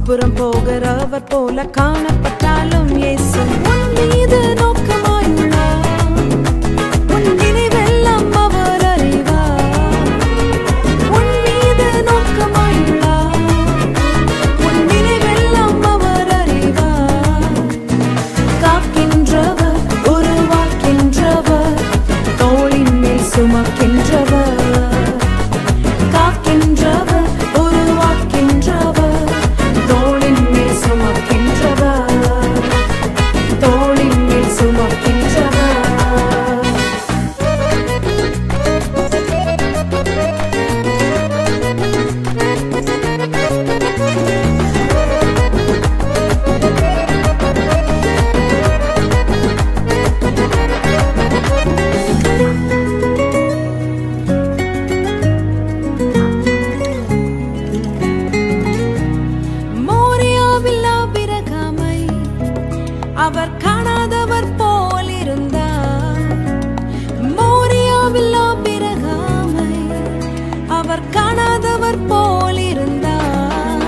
அப்புறம் போகிறவர் போல காணப்பட்டாலும் இயேசு உன் மீது நோக்கமாயுள்ளார். உன் நினைவெல்லாம் அவர் அறிவார். உன் மீது நோக்கமாயுள்ளார். உன் நினைவெல்லாம் அவர் அறிவார். காக்கின்றவர், உருவாக்கின்றவர், தோளின் மேல் சுமக்கின்றவர். காக்கின்றவர், உருவாக்கின்றவர், தோளின் மேல் சுமக்கின்றவர். தோளின் மேல் சுமக்கின்றவர். மோரியாவில் ஆபிரகாமை அவர் காணாதவர் போல் இருந்தார். மோரியாவில் ஆபிரகாமை அவர் காணாதவர் போல் இருந்தார்.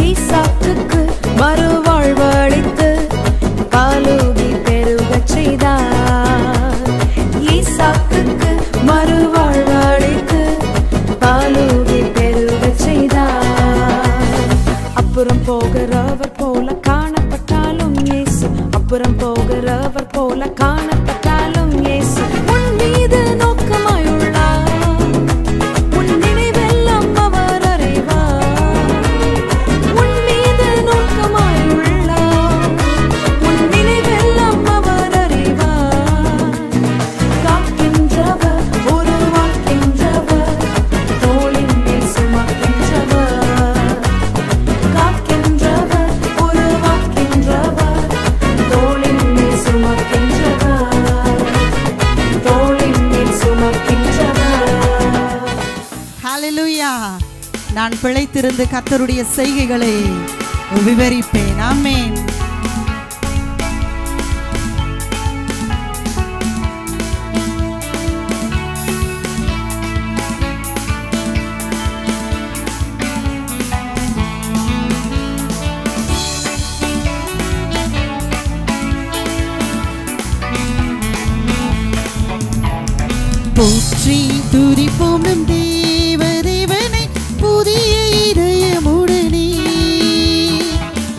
ஈசாக்குக்கு மறுவாழ்வு அளித்து பாலூதி பெருகச் செய்தார். ஈசாக்குக்கு மறுவாழ்வு அளித்து பாலூதி பெருகச் செய்தார். அப்புறம் போகிறவர் போல காணப்பட்டாலும் இயேசு. அப்புறம் போகிறவர் போல காணப்பட்டாலும் இயேசு உன் மீது நோக்கமாயுள்ளார். உன் நினைவெல்லாம் அவர் அறிவார். உன் மீது நோக்கமாயுள்ளார். உன் நினைவெல்லாம் அவர் அறிவார். காக்கின்றவர், உருவாக்கின்றவர், தோளின் மேல் சுமக்கின்றவர். காக்கின்றவர், உருவாக்கின்றவர், தோளின் மேல் சுமக்கின்றவர். தோளின் மேல் சுமக்கின்றவர். ஹல்லேலூயா. நான் பிழைத்திருந்து கர்த்தருடைய செய்கைகளை விவரிப்பேன். ஆமென். போற்றி துதிப்போம் நம் தேவனை புதிய இதயமுடனே.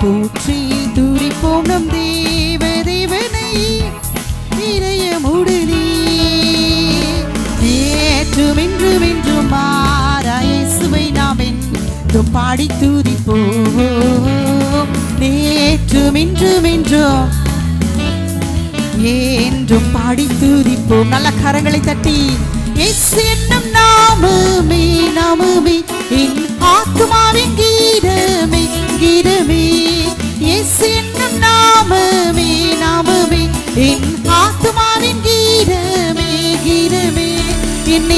போற்றி துதிப்போம் நம் தேவனை இதயமுடனே. நேற்றும் இன்றும் என்றும் மாறா இயேசுவை நாம் என்றும் பாடி துதிப்போம். நேற்றும் இன்றும் என்றும் என்றும் பாடி துதிப்போம். நல்ல கரங்களை தட்டி இயேசு என்னும் நாமமே நாமமே என் ஆத்துமாவின் கீதமே கீதமே. இயேசு என்னும் நாமமே நாமமே என் ஆத்துமாவின் கீதமே கீதமே. என்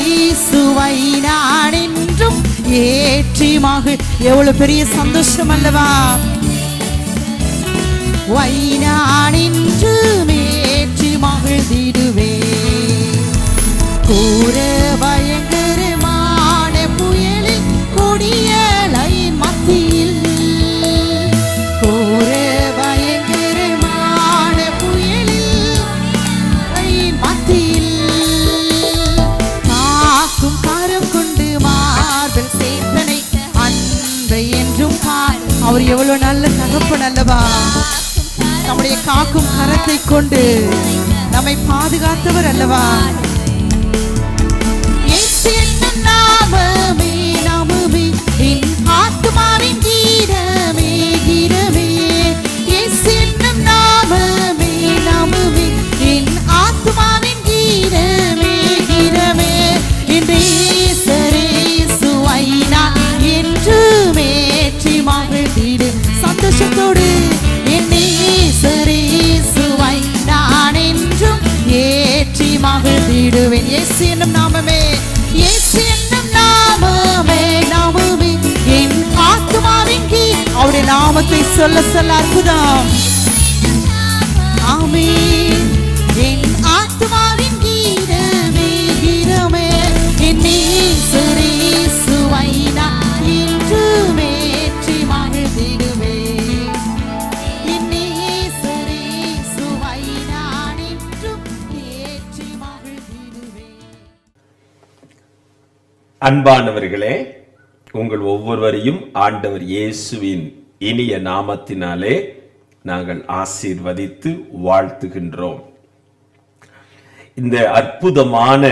இயேசுவை நான் என்றும் ஏற்றி மகிழ். எவ்வளவு பெரிய சந்தோஷம் அல்லவா? வைனானின்று மேற்றி மகிழ்ந்திடுவே. கூற பயங்கரமான புயலில் கொடியலையின் மத்தியில். கூற பயங்கரமான புயலில் மத்தியில். காக்கும் கரம் கொண்டு மார்பில் சேர்த்தனை அன்பை என்றும் கார். அவர் எவ்வளவு நல்ல தகப்பன் அல்லவா? நம்முடைய காக்கும் கரத்தை கொண்டு நம்மை பாதுகாத்தவர் அல்லவா? இயேசு என்னும் நாமமே நாமமே என் ஆத்துமாவின் கீதமே கீதமே. இயேசு என்னும் நாமமே நாமமே என் ஆத்துமாவின் கீதமே கீதமே. இன்று இயேசுவை நான் என்றும் ஏற்றி மகிழ்ந்திடு. சந்தோஷத்தோடு இயேசுவை நான் என்றும் ஏற்றி மகிழ்ந்திடுவேன். இயேசு என்னும் நாமமே இயேசு என்னும் நாமமே நாமமே என் ஆத்துமாவின் கீழ். அவருடைய நாமத்தை சொல்ல சொல்ல அற்புதம். ஆமென். என் ஆத்துமாவின் கீதமே கீதமே. என் இயேசுவை நான் என்றுமே அன்பானவர்களே, உங்கள் ஒவ்வொருவரையும் ஆண்டவர் இயேசுவின் இனிய நாமத்தினாலே நாங்கள் ஆசீர்வதித்து வாழ்த்துகின்றோம். இந்த அற்புதமான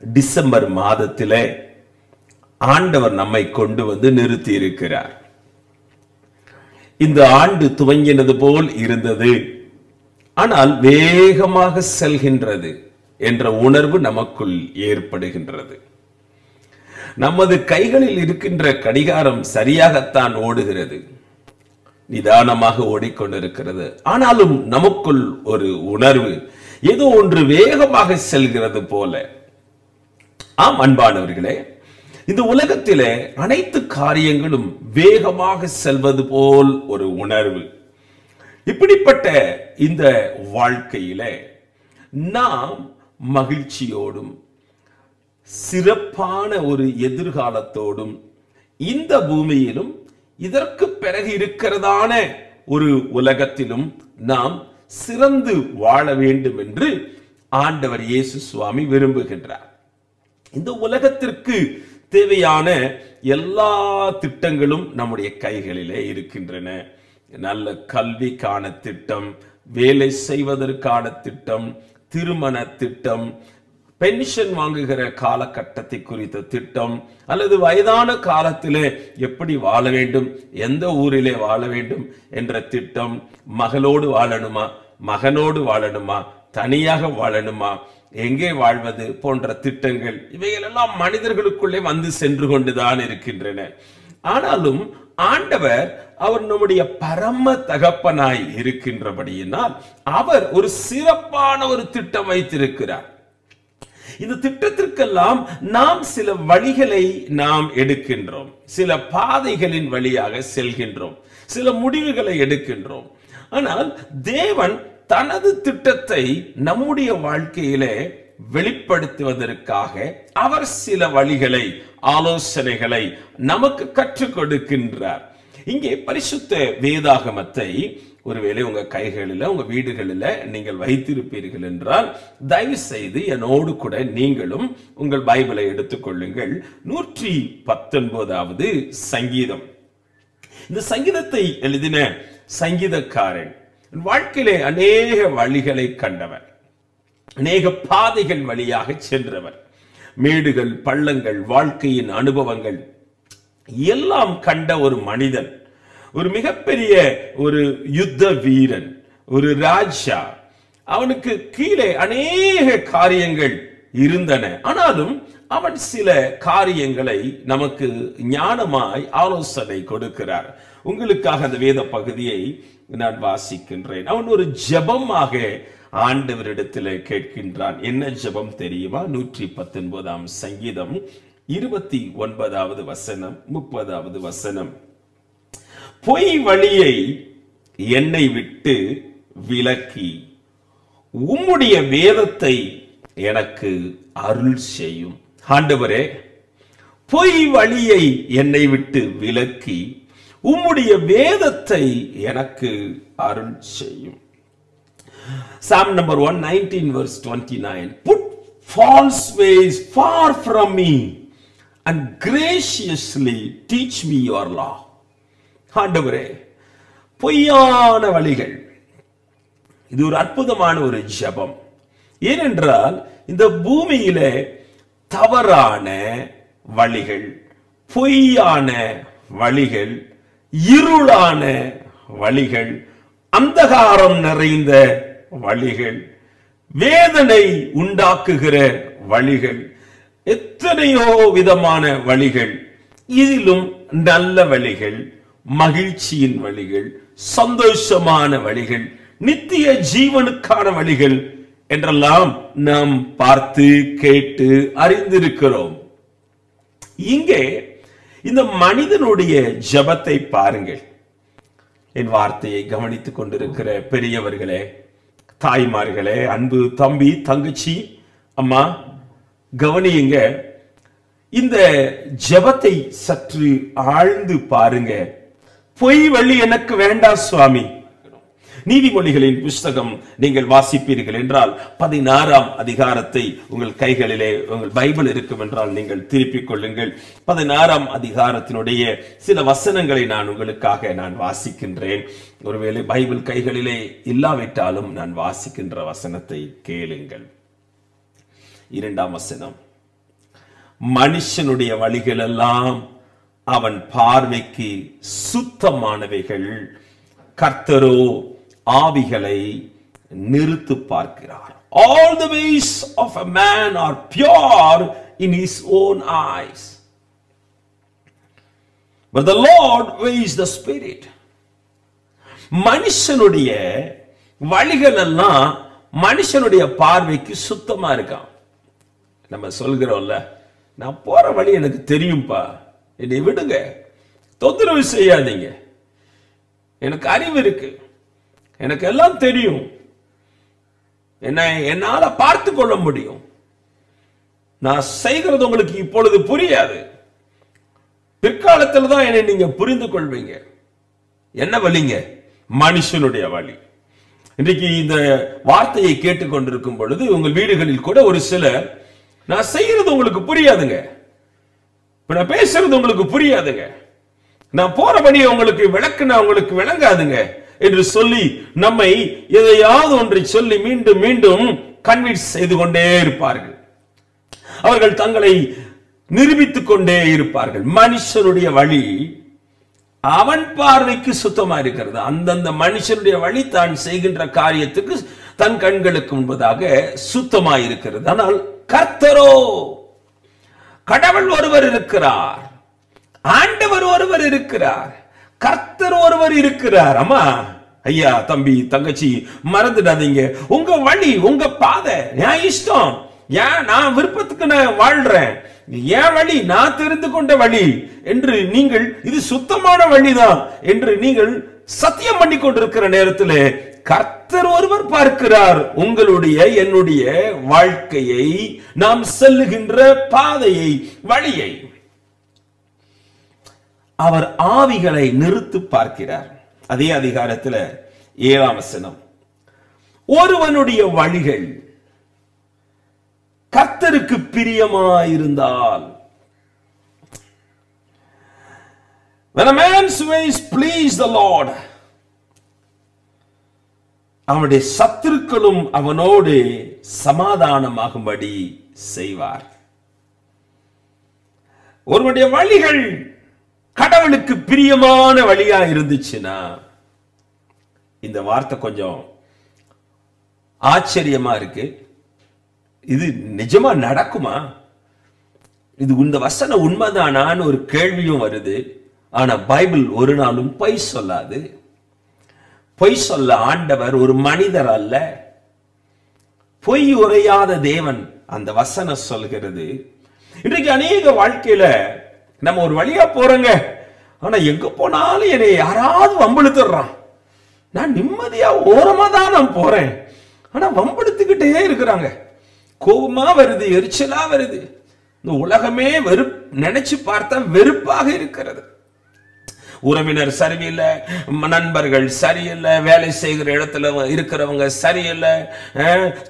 டிசம்பர் மாதத்திலே ஆண்டவர் நம்மை கொண்டு வந்து நிறுத்தி இருக்கிறார். இந்த ஆண்டு துவங்கினது போல் இருந்தது, ஆனால் வேகமாக செல்கின்றது என்ற உணர்வு நமக்குள் ஏற்படுகின்றது. நமது கைகளில் இருக்கின்ற கடிகாரம் சரியாகத்தான் ஓடுகிறது, நிதானமாக ஓடிக்கொண்டிருக்கிறது. ஆனாலும் நமக்குள் ஒரு உணர்வு, ஏதோ ஒன்று வேகமாக செல்கிறது போல. ஆம் அன்பானவர்களே, இந்த உலகத்திலே அனைத்து காரியங்களும் வேகமாக செல்வது போல் ஒரு உணர்வு. இப்படிப்பட்ட இந்த வாழ்க்கையிலே நாம் மகிழ்ச்சியோடும் சிறப்பான ஒரு எதிர்காலத்தோடும் இந்த பூமியிலும் இதற்கு பிறகு இருக்கிறதான ஒரு உலகத்திலும் நாம் சிறந்து வாழ வேண்டும் என்று ஆண்டவர் இயேசு சுவாமி விரும்புகின்றார். இந்த உலகத்திற்கு தேவையான எல்லா திட்டங்களும் நம்முடைய கைகளிலே இருக்கின்றன. நல்ல கல்விக்கான திட்டம், வேலை செய்வதற்கான திட்டம், திருமண திட்டம், பென்ஷன் வாங்குகிற காலகட்டத்தை குறித்த திட்டம், அல்லது வயதான காலத்திலே எப்படி வாழ வேண்டும், எந்த ஊரிலே வாழ வேண்டும் என்ற திட்டம், மகளோடு வாழணுமா, மகனோடு வாழணுமா, தனியாக வாழணுமா, எங்கே வாழ்வது போன்ற திட்டங்கள், இவைகளெல்லாம் மனிதர்களுக்குள்ளே வந்து சென்று கொண்டுதான் இருக்கின்றன. ஆனாலும் ஆண்டவர் அவர் நம்முடைய பரம தகப்பனாய் இருக்கின்றபடியினால் அவர் ஒரு சிறப்பான ஒரு திட்டம் வைத்திருக்கிறார். இந்த திட்டத்திற்கெல்லாம் நாம் சில வழிகளை நாம் எடுக்கின்றோம், சில பாதைகளின் வழியாக செல்கின்றோம், சில முடிவுகளை எடுக்கின்றோம். ஆனால் தேவன் தனது திட்டத்தை நம்முடைய வாழ்க்கையிலே வெளிப்படுத்துவதற்காக அவர் சில வழிகளை, ஆலோசனைகளை நமக்கு கற்றுக் கொடுக்கின்றார். இங்கே பரிசுத்த வேதாகமத்தை ஒருவேளை உங்க கைகளில், உங்க வீடுகளில் நீங்கள் வைத்திருப்பீர்கள் என்றால் தயவு செய்து என்னோடு கூட நீங்களும் உங்கள் பைபிளை எடுத்துக்கொள்ளுங்கள். 119வது சங்கீதம். இந்த சங்கீதத்தை எழுதின சங்கீதக்காரன் வாழ்க்கையிலே அநேக வழிகளை கண்டவர், அநேக பாதைகள் வழியாக சென்றவர். மேடுகள், பள்ளங்கள், வாழ்க்கையின் அனுபவங்கள் எல்லாம் கண்ட ஒரு மனிதன், ஒரு மிகப்பெரிய ஒரு யுத்த வீரன், ஒரு ராஜா. அவனுக்கு கீழே அநேக காரியங்கள் இருந்தன. ஆனாலும் அவன் சில காரியங்களை நமக்கு ஞானமாய் ஆலோசனை கொடுக்கிறார். உங்களுக்காக அந்த வேத பகுதியை நான் வாசிக்கின்றேன். அவன் ஒரு ஜெபமாக ஆண்டவரிடத்தில் கேட்கின்றான். என்ன ஜெபம் தெரியுமா? 119ஆம் சங்கீதம் 29வது வசனம், 30வது வசனம். பொய் வழியை என்னை விட்டு விலக்கி உம்முடைய வேதத்தை எனக்கு அருள் செய்யும். ஆண்டவரே, பொய் வழியை என்னை விட்டு விலக்கி உம்முடைய வேதத்தை எனக்கு அருள் செய்யும். Psalm number 119 verse 29. Put false ways far from me and graciously teach me your law. ஆண்டவரே, பொய்யான வழிகள், இது ஒரு அற்புதமான ஒரு ஜெபம். ஏனென்றால் இந்த பூமியிலே தவறான வழிகள், பொய்யான வழிகள், இருளான வழிகள், அந்தகாரம் நிறைந்த வழிகள், வேதனை உண்டாக்குகிற வழிகள், எத்தனையோ விதமான வழிகள். இதிலும் நல்ல வழிகள், மகிழ்ச்சியின் வழிகள், சந்தோஷமான வழிகள், நித்திய ஜீவனுக்கான வழிகள் என்றெல்லாம் நாம் பார்த்து கேட்டு அறிந்திருக்கிறோம். இங்கே இந்த மனிதனுடைய ஜெபத்தை பாருங்கள். என் வார்த்தையை கவனித்துக் கொண்டிருக்கிற பெரியவர்களே, தாய்மார்களே, அன்பு தம்பி, தங்கச்சி, அம்மா, கவனியுங்க. இந்த ஜெபத்தை சற்று ஆழ்ந்து பாருங்க. பொய் வழி எனக்கு வேண்டாம் சுவாமி, நீதிமொழிகளின் புஸ்தகம் நீங்கள் வாசிப்பீர்கள் என்றால் 16ஆம் அதிகாரத்தை உங்கள் கைகளிலே உங்கள் பைபிள் இருக்கும் என்றால் நீங்கள் திருப்பிக் கொள்ளுங்கள். 16ஆம் அதிகாரத்தினுடைய சில வசனங்களை நான் உங்களுக்காக வாசிக்கின்றேன். ஒருவேளை பைபிள் கைகளிலே இல்லாவிட்டாலும் நான் வாசிக்கின்ற வசனத்தை கேளுங்கள். 2ஆம் வசனம், மனுஷனுடைய வழிகள் எல்லாம் அவன் பார்வைக்கு சுத்தமானவைகள், கர்த்தரோ ஆவிகளை நிறுத்து பார்க்கிறார். All the ways of a man are pure in his own eyes, but the Lord weighs the spirit. மனுஷனுடைய வழிகள் எல்லாம் மனுஷனுடைய பார்வைக்கு சுத்தமா இருக்கான். நம்ம சொல்கிறோம்ல, நான் போற வழி எனக்கு தெரியும்பா, என்னை விடுங்க, தொந்தரவு செய்யாதீங்க, எனக்கு அறிவு இருக்கு, எனக்கு எல்லாம் தெரியும், என்னால பார்த்து கொள்ள முடியும், நான் செய்கிறது உங்களுக்கு இப்பொழுது புரியாது, பிற்காலத்தில் தான் என்னை நீங்க புரிந்து கொள்வீங்க. என்ன வழிங்க? மனுஷனுடைய வழி. இன்றைக்கு இந்த வார்த்தையை கேட்டுக்கொண்டிருக்கும் பொழுது உங்கள் வீடுகளில் கூட ஒரு சிலர், நான் செய்யறது உங்களுக்கு புரியாதுங்க, நான் பேசுறது உங்களுக்கு புரியாதுங்க, நான் போற வழியை உங்களுக்கு விளக்குனா உங்களுக்கு விளங்காதுங்க என்று சொல்லி நம்மை எதையாவது ஒன்றை சொல்லி மீண்டும் மீண்டும் கன்வின்ஸ் செய்து கொண்டே இருப்பார்கள். அவர்கள் தங்களை நிரூபித்துக் கொண்டே இருப்பார்கள். மனுஷனுடைய வழி அவன் பார்வைக்கு சுத்தமா இருக்கிறது. அந்தந்த மனுஷனுடைய வழி தான் செய்கின்ற காரியத்துக்கு தன் கண்களுக்கு முன்பதாக சுத்தமா இருக்கிறது. ஆனால் கர்த்தரோ, கடவுள் ஒருவர் இருக்கிறார், ஆண்டவர் ஒருவர் இருக்கிறார், கர்த்தர் ஒருவர் இருக்கிறார். அம்மா, ஐயா, தம்பி, தங்கச்சி, மறந்துடாதீங்க, உங்க வழி, உங்க பாதை, என் இஷ்டம், ஏன் நான் விருப்பத்துக்கு நான் வாழ்றேன், என் வழி, நான் தெரிந்து கொண்ட வழி என்று நீங்கள், இது சுத்தமான வழிதான் என்று நீங்கள் சத்தியம் பண்ணி கொண்டிருக்கிற நேரத்தில் கர்த்தர் ஒருவர் பார்க்கிறார் உங்களுடைய என்னுடைய வாழ்க்கையை, நாம் செல்லுகின்ற பாதையை, வழியை. அவர் ஆவிகளை நிறுத்து பார்க்கிறார். அதே அதிகாரத்தில் 7ஆம் வசனம், ஒருவனுடைய வழிகள் கர்த்தருக்கு பிரியமாயிருந்தால், when a man's ways please the Lord, அவனுடைய சத்துருக்களும் அவனோடு சமாதானமாகும்படி செய்வார். ஒருவனுடைய வழிகள் கடவுளுக்கு பிரியமான வழியா இருந்துச்சுன்னா, இந்த வார்த்தை கொஞ்சம் ஆச்சரியமா இருக்கு. இது நிஜமா நடக்குமா? இது இந்த வசனம் உண்மைதானான்னு ஒரு கேள்வியும் வருது. ஆனா பைபிள் ஒரு நாளும் பொய் சொல்லாது. பொய் சொல்ல ஆண்டவர் ஒரு மனிதர் அல்ல, பொய் உரையாத தேவன். அந்த வசனம் சொல்கிறது. இன்றைக்கு அநேக வாழ்க்கையில நம்ம ஒரு வழியா போறோங்க, ஆனா எங்க போனாலும் என்னை யாராவது வம்பிழுத்துறான். நான் நிம்மதியா ஓரமா தான் நான் போறேன், ஆனா வம்பிழுத்துக்கிட்டே இருக்கிறாங்க. கோபமா வருது, எரிச்சலா வருது. இந்த உலகமே நினைச்சு பார்த்தா வெறுப்பாக இருக்கிறது. உறவினர் சரியில்லை, நண்பர்கள் சரியில்லை, வேலை செய்கிற இடத்துல இருக்கிறவங்க சரியில்லை,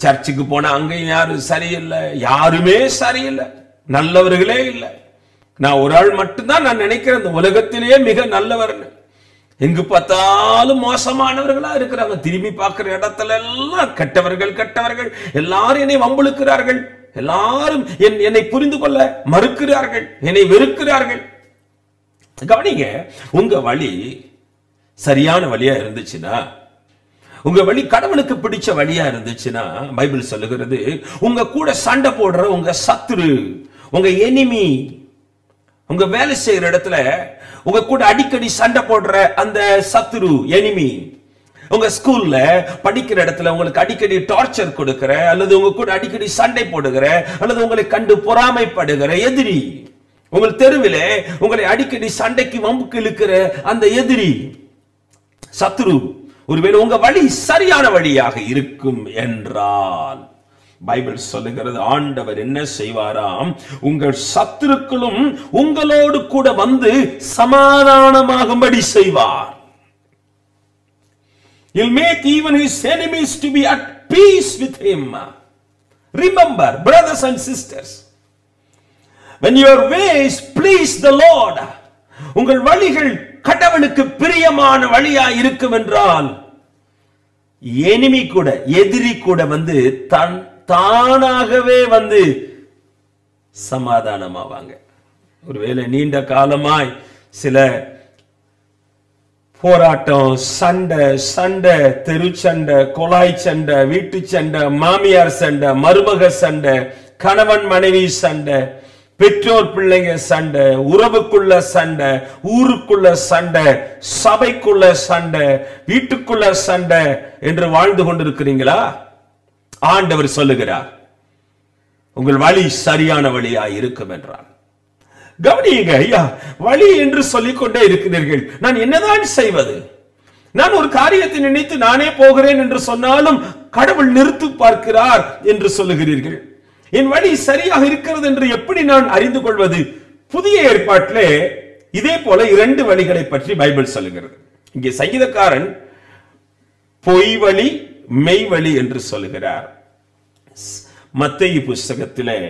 சர்ச்சுக்கு போனா அங்கேயும் யாரும் சரியில்லை, யாருமே சரியில்லை, நல்லவர்களே இல்லை. நான் ஒரு ஆள் மட்டும்தான் நான் நினைக்கிறேன் இந்த உலகத்திலேயே மிக நல்லவர்னு. எங்கு பார்த்தாலும் மோசமானவர்களா இருக்கிறாங்க. திரும்பி பார்க்கிற இடத்துல எல்லாம் கெட்டவர்கள் கெட்டவர்கள், எல்லாரும் என்னை வம்பிழுக்கிறார்கள், எல்லாரும் என்னை புரிந்து கொள்ள மறுக்கிறார்கள், என்னை வெறுக்கிறார்கள். கவனிங்க, உங்க வழி சரியான வழியா இருந்துச்சுன்னா, உங்க வழி கடவுளுக்கு பிடிச்ச வழியா இருந்துச்சுன்னா, பைபிள் சொல்லுகிறது, உங்க கூட சண்டை போடுற உங்க சத்துரு, உங்க எனிமி, உங்க வேலை செய்யற இடத்துல உங்க கூட அடிக்கடி சண்டை போடுற அந்த சத்துரு, எனிமி, உங்க ஸ்கூல்ல படிக்கிற இடத்துல உங்களுக்கு அடிக்கடி டார்ச்சர் கொடுக்கிற, அல்லது உங்க கூட அடிக்கடி சண்டை போடுகிற, அல்லது உங்களை கண்டு பொறாமைப்படுகிற எதிரி, உங்கள் தெருவிலே உங்களை அடிக்கடி சண்டைக்கு வம்புக்கு இழுக்கிற அந்த எதிரி, சத்துரு, ஒருவேளை உங்க வழி சரியான வழியாக இருக்கும் என்றால், பைபிள் சொல்லுகிறது, ஆண்டவர் என்ன செய்வாராம், உங்கள் சத்துருக்களும் உங்களோடு கூட வந்து சமாதானமாகும்படி செய்வார். He'll make even his enemies to be at peace with him. Remember, brothers and sisters, when your ways please the Lord, உங்கள் வழிகள் கடவுளுக்கு பிரியமான வழியா இருக்கும் என்றால் எதிரி கூட வந்து தானாகவே வந்து சமாதானமாவாங்க. ஒருவேளை நீண்ட காலமாய் சில போராட்டம், சண்டை, தெருச்சண்டை, கொலாய் சண்டை, வீட்டு சண்டை, மாமியார் சண்டை, மருமக சண்டை, கணவன் மனைவி சண்டை, பெற்றோர் பிள்ளைங்க சண்டை, உறவுக்குள்ள சண்டை, ஊருக்குள்ள சண்டை, சபைக்குள்ள சண்டை, வீட்டுக்குள்ள சண்டை என்று வாழ்ந்து கொண்டிருக்கிறீங்களா? ஆண்டவர் சொல்லுகிறார், உங்கள் வழி சரியான வழியா இருக்கும் என்றார். கவனியுங்க ஐயா, வழி என்று சொல்லிக் கொண்டே இருக்கிறீர்கள். நான் என்னதான் செய்வது? நான் ஒரு காரியத்தை நினைத்து நானே போகிறேன் என்று சொன்னாலும் கடவுள் நிறுத்தி பார்க்கிறார் என்று சொல்லுகிறீர்கள். என் வழி சரியாக இருக்கிறது என்று எப்படி நான் அறிந்து கொள்வது? புதிய ஏற்பாட்டிலே இதே போல 2 வழிகளை பற்றி பைபிள் சொல்லுகிறது. இங்கே சங்கீதக்காரன் பொய் வழி, மெய் வழி என்று சொல்லுகிறார். மத்தேயு புத்தகத்திலே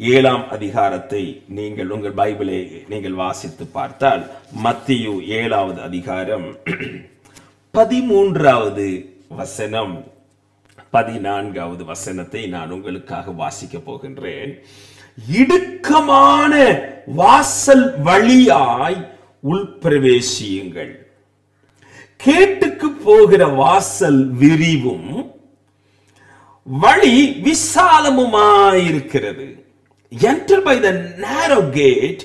7ஆம் அதிகாரத்தை நீங்கள் உங்கள் பைபிளை நீங்கள் வாசித்து பார்த்தால், மத்தேயு 7வது அதிகாரம் 13வது வசனம் 14வது வசனத்தை நான் உங்களுக்காக வாசிக்க போகின்றேன். இடுக்கமான வாசல் வழியாய் உள்பிரவேசியுங்கள், கேட்டுக்கு போகிற வாசல் விரிவும் வழி விசாலமுமாயிருக்கிறது. Enter by the narrow gate,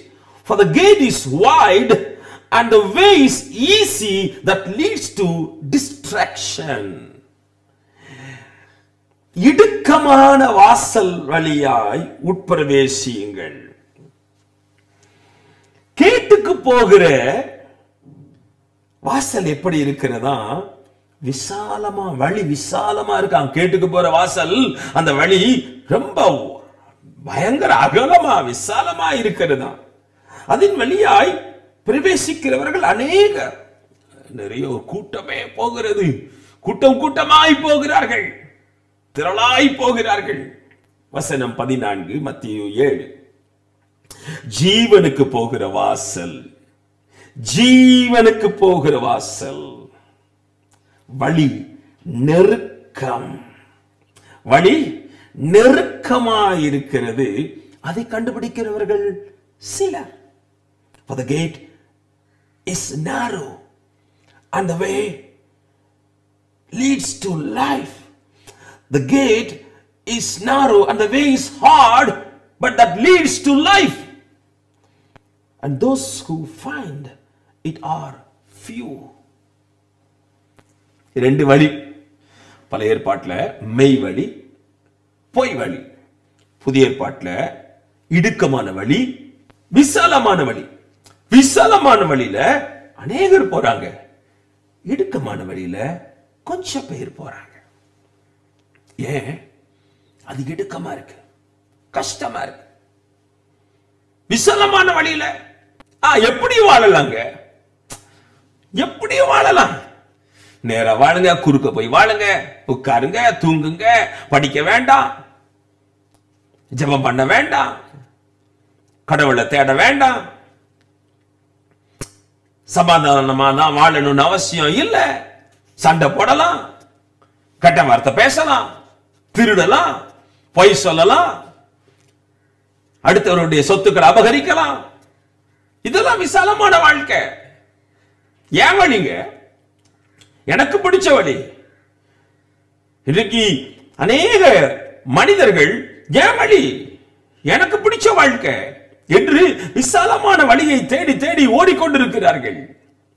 for the gate is wide and the way is easy that leads to destruction. இடுக்கமான வாசல் வழியாய் உட்பிரவேசியுங்கள். கேட்டுக்கு போகிற வாசல் எப்படி இருக்கிறதா? விசாலமா, வழி விசாலமா இருக்காங்க. கேட்டுக்கு போற வாசல், அந்த வழி ரொம்ப பயங்கர அகலமா விசாலமா இருக்கிறதா. அதன் வழியாய் பிரவேசிக்கிறவர்கள் அநேகர். நிறைய ஒரு கூட்டமே போகிறது, கூட்டமாய் போகிறார்கள், திரளாய் போகிறார்கள். வசனம் 14, மத்தேயு 7. ஜீவனுக்கு போகிற வாசல், ஜீவனுக்கு போகிற வாசல், வழி நெருக்கம், வழி நெருக்கமாயிருக்கிறது. அதை கண்டுபிடிக்கிறவர்கள் சிலர். For the gate is narrow and the way leads to life. The gate is narrow and the way is hard, but that leads to life. And those who find it are few. 2 வழி பழைய ஏற்பாட்டில், மெய் வழி, பொய் வழி. புதிய ஏற்பாட்டில் இடுக்கமான வழி, விசாலமான வழி. விசாலமான வழியில அநேகர் போறாங்க, இடுக்கமான வழியில கொஞ்சம் பேர் போறாங்க. ஏன்? அது இடுக்கமா இருக்கு, கஷ்டமா இருக்கு. விசாலமான வழியில எப்படி வாழலாங்க? எப்படி வாழலாம்? நேரா வாழுங்க, குறுக்க போய் வாழுங்க, உட்காருங்க, தூங்குங்க, படிக்க வேண்டாம், ஜெபம் பண்ண வேண்டாம், கடவுளை தேட வேண்டாம், சமாதானமா தான் வாழணும்னு அவசியம் இல்லை. சண்டை போடலாம், கெட்ட வார்த்தை பேசலாம், திருடலாம், பொய் சொல்லலாம், அடுத்தவருடைய சொத்துக்களை அபகரிக்கலாம். இதெல்லாம் விசாலமான வாழ்க்கை. ஏன் வழிங்க? எனக்கு பிடிச்ச வழி. இன்னைக்கு அநேக மனிதர்கள் ஏன் வழி, எனக்கு பிடிச்ச வாழ்க்கை என்று விசாலமான வழியை தேடி தேடி ஓடிக்கொண்டிருக்கிறார்கள்.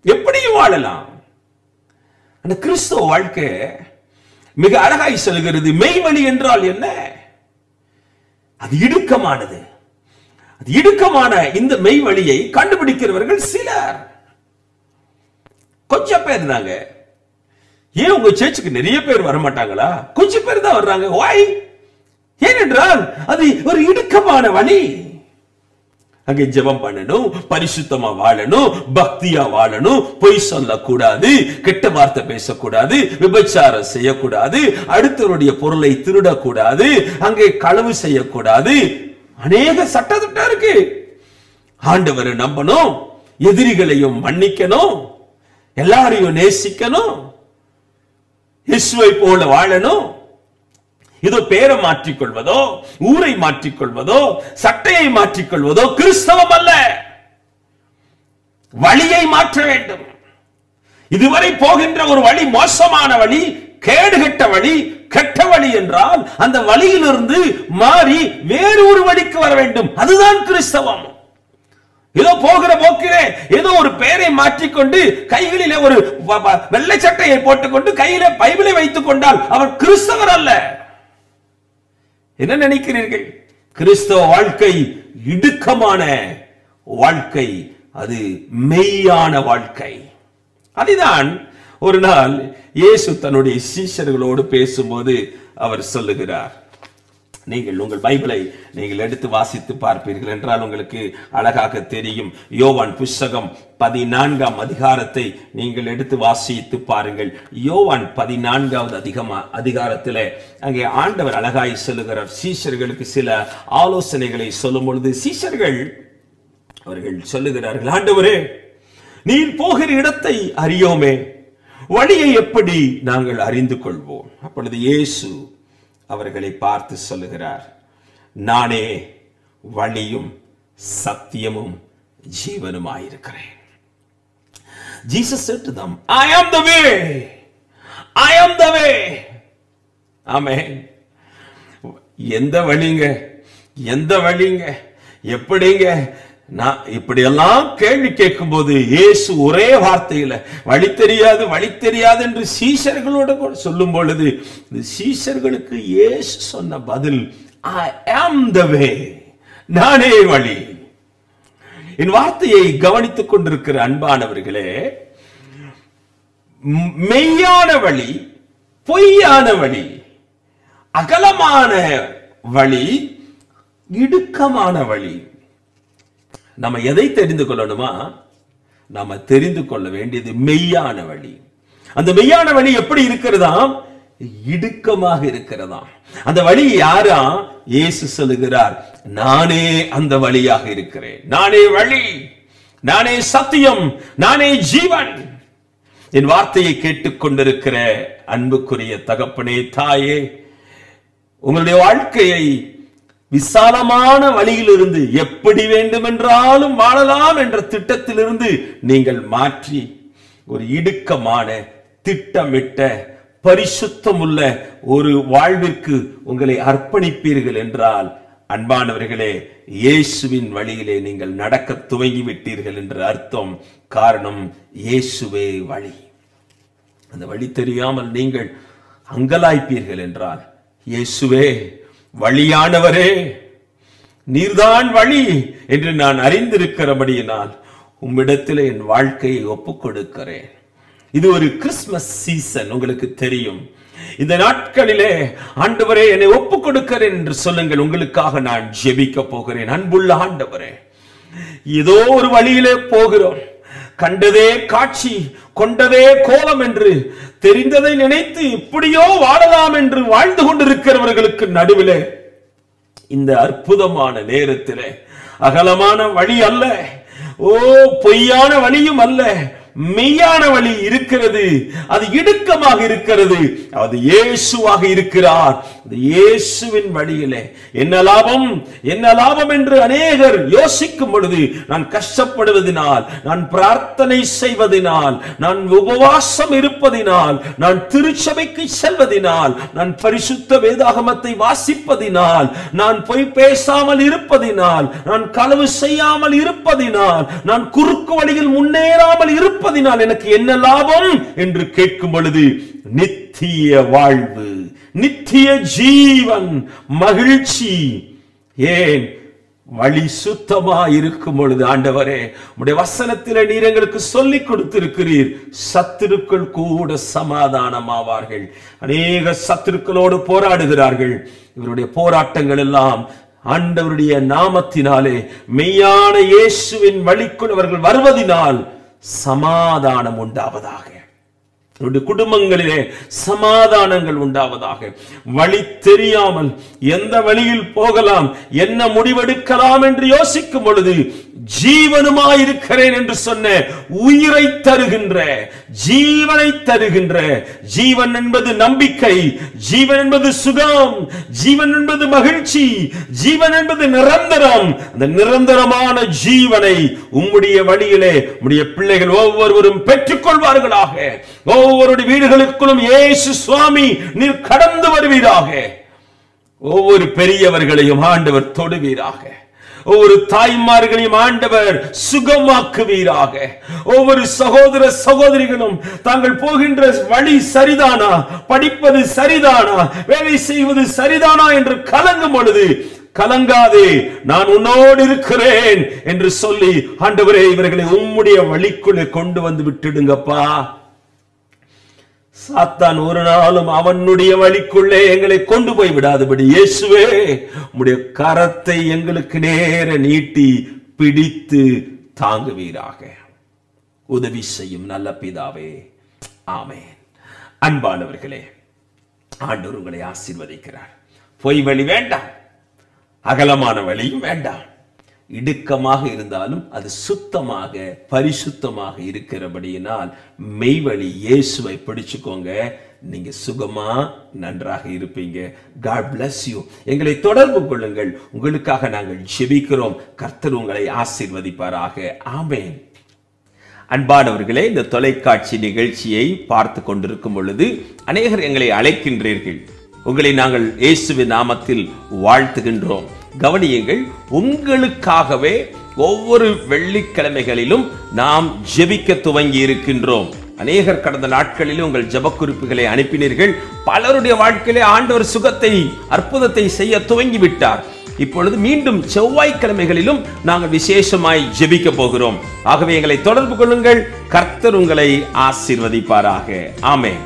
எப்படியும் வாழலாம். அந்த கிறிஸ்தவ வாழ்க்கை மிக அழகாய் சொல்கிறது. மெய் வழி என்றால் என்ன? அது இடுக்கமானது. அது இடுக்கமான இந்த மெய் வழியை கண்டுபிடிக்கிறவர்கள் சிலர், கொஞ்சம் பேர் தாங்க. ஏன் உங்க சர்ச்சுக்கு நிறைய பேர் வர மாட்டாங்களா? கொஞ்சம் பேர் தான் வர்றாங்க. Why? ஏனென்றால் அது ஒரு இடுக்கமான வழி. அங்கே ஜெபம் பண்ணணும், பரிசுத்தமா வாழணும், பக்தியா வாழணும், பொய் சொல்லக்கூடாது, கெட்ட வார்த்தை பேசக்கூடாது, விபச்சாரம் செய்யக்கூடாது, அடுத்தவருடைய பொருளை திருடக்கூடாது, அங்கே களவு செய்யக்கூடாது. அநேக சட்டத்திட்டம் இருக்கு. ஆண்டவரை நம்பணும், எதிரிகளையும் மன்னிக்கணும், எல்லாரையும் நேசிக்கணும், இயேசுவை போல வாழணும். இதோ பேரை மாற்றிக்கொள்வதோ, ஊரை மாற்றிக்கொள்வதோ, சட்டையை மாற்றிக்கொள்வதோ கிறிஸ்தவம் அல்ல. வழியை மாற்ற வேண்டும். இதுவரை போகின்ற ஒரு வழி மோசமான வழி, கேடுகட்ட வழி, கெட்ட வழி என்றால் அந்த வழியிலிருந்து மாறி வேறு ஒரு வழிக்கு வர வேண்டும். அதுதான் கிறிஸ்தவம். ஏதோ போகிற போக்கிலே ஏதோ ஒரு பெயரை மாற்றிக்கொண்டு கைகளிலே ஒரு வெள்ளை சட்டையை போட்டுக்கொண்டு கையிலே பைபிளை வைத்துக் கொண்டால் அவர் கிறிஸ்தவர் அல்ல. என்ன நினைக்கிறீர்கள்? கிறிஸ்தவ வாழ்க்கை இடுக்கமான வாழ்க்கை, அது மெய்யான வாழ்க்கை. அதுதான் ஒரு நாள் இயேசு தன்னுடைய சீஷர்களோடு பேசும்போது அவர் சொல்லுகிறார். நீங்கள் உங்கள் பைபிளை நீங்கள் எடுத்து வாசித்து பார்ப்பீர்கள் என்றால் உங்களுக்கு அழகாக தெரியும். யோவான் புத்தகம் 14ஆம் அதிகாரத்தை நீங்கள் எடுத்து வாசித்து பாருங்கள். யோவான் 14வது அதிகாரத்திலே அங்கே ஆண்டவர் அழகாய் சொல்லுகிறார். சீஷர்களுக்கு சில ஆலோசனைகளை சொல்லும் பொழுது சீஷர்கள் அவர்கள் சொல்லுகிறார்கள், ஆண்டவரே, நீர் போகிற இடத்தை அறியோமே, வழியை எப்படி நாங்கள் அறிந்து கொள்வோம்? அப்பொழுது இயேசு அவர்களை பார்த்து சொல்லுகிறார், நானே வழியும் சத்தியமும் ஜீவனுமாயிருக்கிறேன். Jesus said to them, I am the way. I am the way. Amen. எந்த வழிங்க, எந்த வழிங்க, எப்படிங்க? நான் இப்படியெல்லாம் கேள்வி கேட்கும் போது இயேசு ஒரே வார்த்தையில வழி தெரியாது, வழி தெரியாது என்று சீஷர்களோட சொல்லும் பொழுது சீஷர்களுக்கு இயேசு சொன்ன பதில், I am the way. நானே வழி. என் வார்த்தையை கவனித்துக் கொண்டிருக்கிற அன்பானவர்களே, மெய்யான வழி, பொய்யான வழி, அகலமான வழி, இடுக்கமான வழி. நம்ம எதை தெரிந்து கொள்ளணுமா? நாம தெரிந்து கொள்ள வேண்டியது மெய்யான வழி. அந்த மெய்யான வழி எப்படி இருக்கிறதா? இடுக்கமாக இருக்கிறதா. அந்த வழி யாரா? இயேசு சொல்லுகிறார், நானே அந்த வழியாக இருக்கிறேன். நானே வழி, நானே சத்தியம், நானே ஜீவன். என் வார்த்தையை கேட்டுக்கொண்டிருக்கிற அன்புக்குரிய தகப்பனே, தாயே, உங்களுடைய வாழ்க்கையை விசாலமான வழியிலிருந்து எப்படி வேண்டுமென்றாலும் வாழலாம் என்ற திட்டத்திலிருந்து நீங்கள் மாற்றி ஒரு இடுக்கமான, திட்டமிட்ட, பரிசுத்தமுள்ள ஒரு வாழ்விற்கு உங்களை அர்ப்பணிப்பீர்கள் என்றால், அன்பானவர்களே, இயேசுவின் வழியிலே நீங்கள் நடக்க துவங்கி விட்டீர்கள் என்று அர்த்தம். காரணம், இயேசுவே வழி. அந்த வழி தெரியாமல் நீங்கள் அங்கலாய்ப்பீர்கள் என்றால், இயேசுவே வழியானவரே, நீர்தான் வழி என்று நான் அறிந்திருக்கிறபடியினால் உம்மிடத்தில் என் வாழ்க்கையை ஒப்புக் கொடுக்கிறேன். இது ஒரு கிறிஸ்துமஸ் சீசன், உங்களுக்கு தெரியும். இந்த நாட்களிலே ஆண்டவரே என்னை ஒப்புக் கொடுக்கிறேன் என்று சொல்லுங்கள். உங்களுக்காக நான் ஜெபிக்க போகிறேன். அன்புள்ள ஆண்டவரே, ஏதோ ஒரு வழியிலே போகிறோம், கண்டதே காட்சி, கொண்டதே கோலம் என்று தெரிந்ததை நினைத்து இப்படியோ வாழலாம் என்று வாழ்ந்து கொண்டிருக்கிறவர்களுக்கு நடுவிலே இந்த அற்புதமான நேரத்திலே அகலமான வழி அல்ல, பொய்யான வழியும் அல்ல, மெய்யான வழி இருக்கிறது. அது இடுக்கமாக இருக்கிறது. அது இயேசுவாக இருக்கிறார். இயேசுவின் வழியிலே என்ன லாபம், என்ன லாபம் என்று அநேகர் யோசிக்கும் பொழுது, நான் கஷ்டப்படுவதனால், நான் பிரார்த்தனை செய்வதனால், நான் உபவாசம் இருப்பதினால், நான் திருச்சபைக்கு செல்வதினால், நான் பரிசுத்த வேதாகமத்தை வாசிப்பதினால், நான் பொய் பேசாமல் இருப்பதினால், நான் களவு செய்யாமல் இருப்பதினால், நான் குறுக்கு வழியில் முன்னேறாமல் இருப்பதினால் எனக்கு என்ன லாபம் என்று கேட்கும் பொழுது, நித்திய வாழ்வு, நித்திய ஜீவன், மகிழ்ச்சி. ஏன்? வழி சுத்தமா இருக்கும் பொழுது. ஆண்டவரே, உம்முடைய வசனத்திலே நீர் எங்களுக்கு சொல்லிக் கொடுத்திருக்கிறீர், சத்துருக்கள் கூட சமாதானமாவார்கள். அநேக சத்துருக்களோடு போராடுகிறார்கள். இவருடைய போராட்டங்கள் எல்லாம் ஆண்டவருடைய நாமத்தினாலே மெய்யான இயேசுவின் வழிக்குள் அவர்கள் வருவதினால் சமாதானம் உண்டாவதாக. குடும்பங்களிலே சமாதானங்கள் உண்டாவதாக. வழி தெரியாமல் எந்த வழியில் போகலாம், என்ன முடிவெடுக்கலாம் என்று யோசிக்கும் பொழுது ஜீவனுமாயிருக்கிறேன் என்று சொன்ன உயிரை தருகின்ற, ஜீவனை தருகின்ற, ஜீவன் என்பது நம்பிக்கை, ஜீவன் என்பது சுகம், ஜீவன் என்பது மகிழ்ச்சி, ஜீவன் என்பது நிரந்தரம். அந்த நிரந்தரமான ஜீவனை உம்முடைய வழியிலே உம்முடைய பிள்ளைகள் ஒவ்வொருவரும் பெற்றுக் கொள்வார்களாக. ஒவ்வொரு வீடுகளுக்குள்ளும் இயேசு சுவாமி நீர் கடந்து வருவீராக. ஒவ்வொரு பெரியவர்களையும் ஆண்டவர் தொடுவீராக. ஒவ்வொரு தாய்மார்களையும் ஆண்டவர் சுகமாக்குவீராக. ஒவ்வொரு சகோதர சகோதரிகளும் தாங்கள் போகின்ற வழி சரிதானா, படிப்பது சரிதானா, வேலை செய்வது சரிதானா என்று கலங்கும் பொழுது கலங்காதே, நான் உன்னோடு இருக்கிறேன் என்று சொல்லி ஆண்டவரே இவர்களை உம்முடைய வழிக்குள்ளே கொண்டு வந்து விட்டுடுங்கப்பா. சாத்தான் ஒரு நாளும் அவனுடைய வழிக்குள்ளே எங்களை கொண்டு போய் விடாதபடி இயேசுவே உம்முடைய கரத்தை எங்களுக்கு நேர நீட்டி பிடித்து தாங்குவீராக. உதவி செய்யும் நல்ல பிதாவே, ஆமென். அன்பானவர்களே, ஆண்டவர் உங்களை ஆசீர்வதிக்கிறார். பொய் வழி வேண்டாம், அகலமான வழியும் வேண்டாம். இடுக்கமாக இருந்தாலும் அது சுத்தமாக பரிசுத்தமாக இருக்கிறபடியினால் மெய்வழி இயேசுவை பிடிச்சுக்கோங்க. நீங்க சுகமா நன்றாக இருப்பீங்க. God bless you. எங்களை தொடர்பு கொள்ளுங்கள். உங்களுக்காக நாங்கள் ஜெபிக்கிறோம். கர்த்தர் உங்களை ஆசீர்வதிப்பாராக. ஆமென். அன்பானவர்களே, இந்த தொலைக்காட்சி நிகழ்ச்சியை பார்த்து கொண்டிருக்கும் பொழுது அநேகர் எங்களை அழைக்கின்றீர்கள். உங்களை நாங்கள் இயேசுவின் நாமத்தில் வாழ்த்துகின்றோம். கவனியுங்கள், உங்களுக்காகவே ஒவ்வொரு வெள்ளிக்கிழமைகளிலும் நாம் ஜெபிக்க துவங்கி இருக்கின்றோம். அநேகர் கடந்த நாட்களில் உங்கள் ஜெப குறிப்புகளை அனுப்பினீர்கள். பலருடைய வாழ்க்கையிலே ஆண்டவர் சுகத்தை, அற்புதத்தை செய்ய துவங்கி விட்டார். இப்பொழுது மீண்டும் செவ்வாய்க்கிழமைகளிலும் நாங்கள் விசேஷமாய் ஜெபிக்க போகிறோம். ஆகவே எங்களை தொடர்பு கொள்ளுங்கள். கர்த்தர் உங்களை ஆசீர்வதிப்பாராக. ஆமென்.